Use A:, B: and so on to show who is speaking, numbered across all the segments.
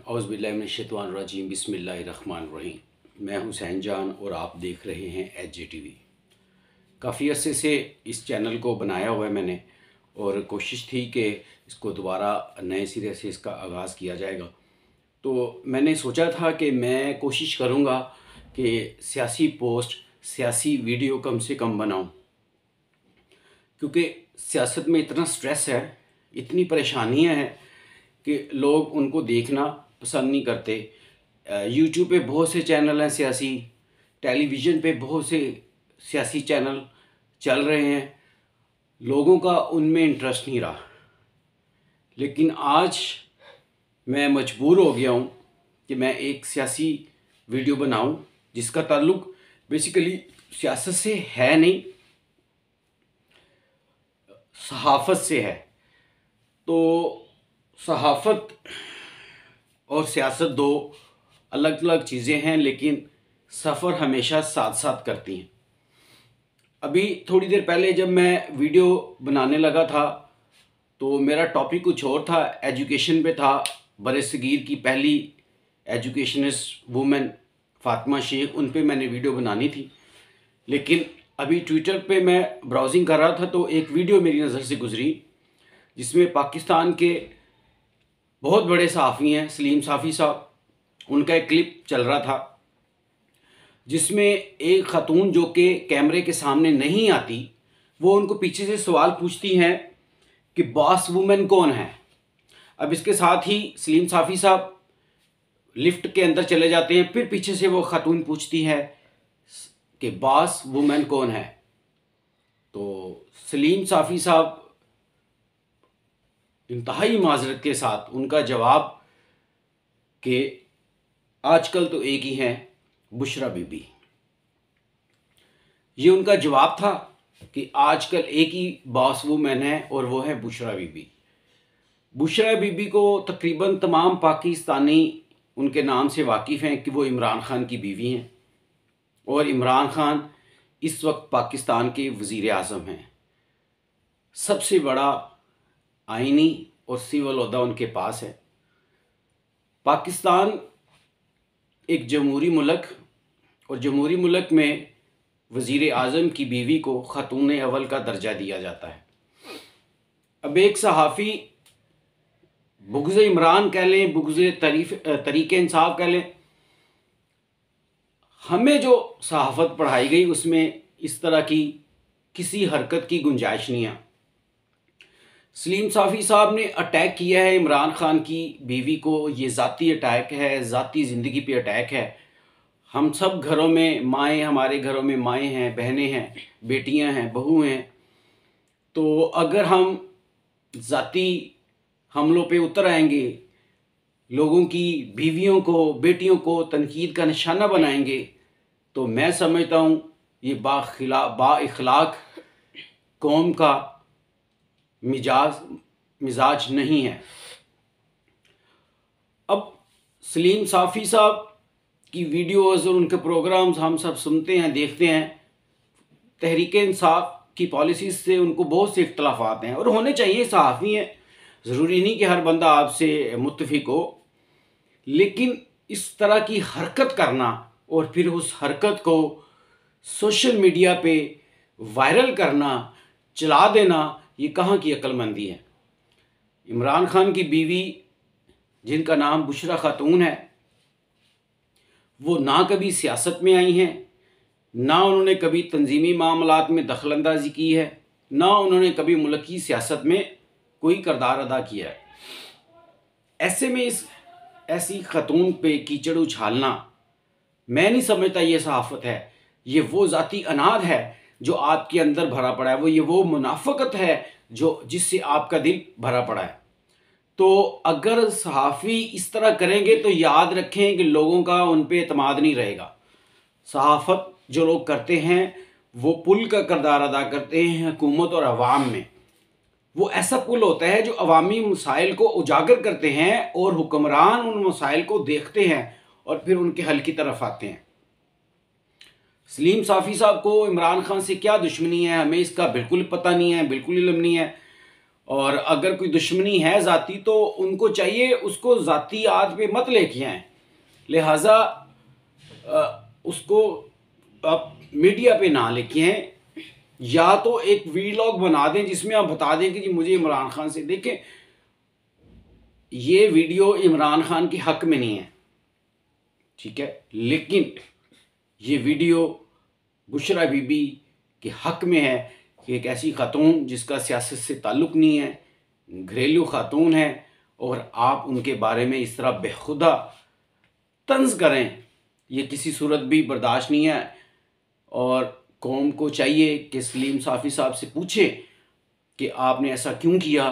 A: औज़ुबिल्लाहिमिनश्शैतानिर्रजीम बिस्मिल्लाहिर्रहमानिर्रहीम। मैं हुसैन जान और आप देख रहे हैं HJTV। काफ़ी अरसे से इस चैनल को बनाया हुआ है मैंने, और कोशिश थी कि इसको दोबारा नए सिरे से इसका आगाज़ किया जाएगा। तो मैंने सोचा था कि मैं कोशिश करूँगा कि सियासी पोस्ट, सियासी वीडियो कम से कम बनाऊँ, क्योंकि सियासत में इतना स्ट्रेस है, इतनी परेशानियाँ हैं कि लोग उनको देखना पसंद नहीं करते। यूट्यूब पे बहुत से चैनल हैं सियासी, टेलीविज़न पे बहुत से सियासी चैनल चल रहे हैं, लोगों का उनमें इंटरेस्ट नहीं रहा। लेकिन आज मैं मजबूर हो गया हूँ कि मैं एक सियासी वीडियो बनाऊँ जिसका ताल्लुक़ बेसिकली सियासत से है नहीं, सहाफ़त से है। तो सहाफ़त और सियासत दो अलग अलग चीज़ें हैं, लेकिन सफ़र हमेशा साथ साथ करती हैं। अभी थोड़ी देर पहले जब मैं वीडियो बनाने लगा था तो मेरा टॉपिक कुछ और था, एजुकेशन पे था। बरसगीर की पहली एजुकेशनिस्ट वूमेन फ़ातिमा शेख, उन पे मैंने वीडियो बनानी थी। लेकिन अभी ट्विटर पे मैं ब्राउज़िंग कर रहा था तो एक वीडियो मेरी नज़र से गुज़री जिसमें पाकिस्तान के बहुत बड़े सहाफ़ी हैं सलीम साफ़ी साहब, उनका एक क्लिप चल रहा था जिसमें एक ख़ातून जो कि कैमरे के सामने नहीं आती, वो उनको पीछे से सवाल पूछती हैं कि बॉस वुमेन कौन है। अब इसके साथ ही सलीम साफ़ी साहब लिफ्ट के अंदर चले जाते हैं, फिर पीछे से वो ख़ातून पूछती है कि बॉस वुमेन कौन है। तो सलीम साफ़ी साहब इंतहाई माजरत के साथ उनका जवाब कि आजकल तो एक ही हैं, बुशरा बीबी। ये उनका जवाब था कि आजकल एक ही बॉस वुमेन है और वो है बुशरा बीबी। बुशरा बीबी को तकरीबन तमाम पाकिस्तानी उनके नाम से वाकिफ़ हैं कि वो इमरान ख़ान की बीवी हैं, और इमरान ख़ान इस वक्त पाकिस्तान के वज़ीर आज़म हैं। सबसे बड़ा आइनी और सिविल ओहदा उनके पास है। पाकिस्तान एक जमहूरी मुल्क, और जमहूरी मुल्क में वज़ीर आज़म की बीवी को ख़ातून अव्वल का दर्जा दिया जाता है। अब एक सहाफ़ी बुग़्ज़ इमरान कह लें, बुग़्ज़ तरीक़े इंसाफ कह लें, हमें जो सहाफ़त पढ़ाई गई उसमें इस तरह की किसी हरकत की गुंजाइश नहीं है। सलीम साफ़ी साहब ने अटैक किया है इमरान ख़ान की बीवी को, ये ज़ाती अटैक है, ज़ाती ज़िंदगी पे अटैक है। हम सब घरों में माएँ, हमारे घरों में माएँ हैं, बहनें हैं, बेटियां हैं, बहू हैं। तो अगर हम ज़ाती हमलों पे उतर आएंगे, लोगों की बीवियों को, बेटियों को तनकीद का निशाना बनाएंगे, तो मैं समझता हूँ ये बाइखलाक कौम का मिजाज नहीं है। अब सलीम साफ़ी साहब की वीडियोज़ और उनके प्रोग्राम्स हम सब सुनते हैं, देखते हैं। तहरीक इंसाफ की पॉलिसीज़ से उनको बहुत से इख्तलाफात हैं, और होने चाहिए, सहाफ़ी हैं, ज़रूरी नहीं कि हर बंदा आपसे मुत्तफ़िक हो। लेकिन इस तरह की हरकत करना और फिर उस हरकत को सोशल मीडिया पे वायरल करना, चला देना, ये कहाँ की अक्लमंदी है। इमरान ख़ान की बीवी जिनका नाम बुशरा ख़ातून है, वो ना कभी सियासत में आई हैं, ना उन्होंने कभी तंजीमी मामलात में दखलंदाजी की है, ना उन्होंने कभी मुल्क की सियासत में कोई किरदार अदा किया है। ऐसे में ऐसी ख़ातून पे कीचड़ उछालना, मैं नहीं समझता ये सहाफ़त है। ये वो ज़ाती अनाद है जो आपके अंदर भरा पड़ा है, ये वो मुनाफ़क़त है जो जिससे आपका दिल भरा पड़ा है। तो अगर सहाफ़ी इस तरह करेंगे तो याद रखें कि लोगों का उन पे एतमाद नहीं रहेगा। सहाफ़त जो लोग करते हैं वो पुल का किरदार अदा करते हैं हुकूमत और अवाम में। वो ऐसा पुल होता है जो अवामी मसाइल को उजागर करते हैं, और हुक्मरान उन मसाइल को देखते हैं और फिर उनके हल की तरफ आते हैं। सलीम साफ़ी साहब को इमरान ख़ान से क्या दुश्मनी है, हमें इसका बिल्कुल पता नहीं है, बिल्कुल इल्म नहीं है। और अगर कोई दुश्मनी है ज़ाती तो उनको चाहिए उसको ज़ाती आद पे मत लेके आएँ। लिहाजा उसको आप मीडिया पे ना लेके आएँ, या तो एक वीलॉग बना दें जिसमें आप बता दें कि जी मुझे इमरान खान से, देखें ये वीडियो इमरान खान के हक में नहीं है, ठीक है, लेकिन ये वीडियो बुशरा बीबी के हक में है कि एक ऐसी खातून जिसका सियासत से ताल्लुक़ नहीं है, घरेलू खातून है, और आप उनके बारे में इस तरह बेखुदा तंज़ करें, ये किसी सूरत भी बर्दाश्त नहीं है। और कौम को चाहिए कि सलीम साफ़ी साहब से पूछे कि आपने ऐसा क्यों किया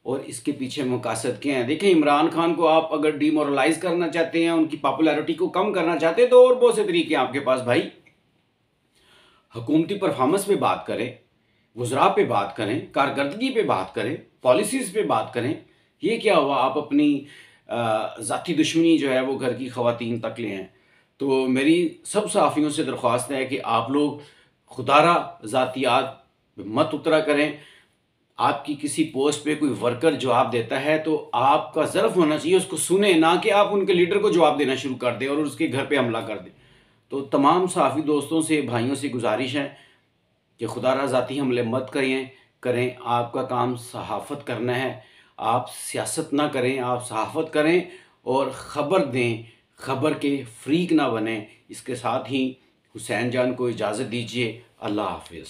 A: और इसके पीछे मकासद क्या हैं। देखें, इमरान खान को आप अगर डीमोरलाइज़ करना चाहते हैं, उनकी पॉपुलैरिटी को कम करना चाहते हैं, तो और बहुत से तरीके हैं आपके पास भाई। हुकूमती परफॉर्मेंस पे बात करें, वज़रा पे बात करें, कारकर्दगी पे बात करें, पॉलिसीज़ पे बात करें। ये क्या हुआ आप अपनी ज़ाती दुश्मनी जो है वो घर की ख़वातीन तक ले हैं। तो मेरी सब सहाफ़ियों से दरख्वास्त है कि आप लोग खुदारा ज़ातियात मत उतरा करें। आपकी किसी पोस्ट पे कोई वर्कर जवाब देता है तो आपका ज़र्फ़ होना चाहिए उसको सुने, ना कि आप उनके लीडर को जवाब देना शुरू कर दें और उसके घर पे हमला कर दें। तो तमाम सहाफ़ी दोस्तों से, भाइयों से गुजारिश है कि खुदारा ज़ाती हमले मत करें। आपका काम सहाफ़त करना है, आप सियासत ना करें, आप सहाफ़त करें और ख़बर दें, ख़बर के फ्रीक ना बनें। इसके साथ ही हुसैन जान को इजाज़त दीजिए। अल्लाह हाफ़िज़।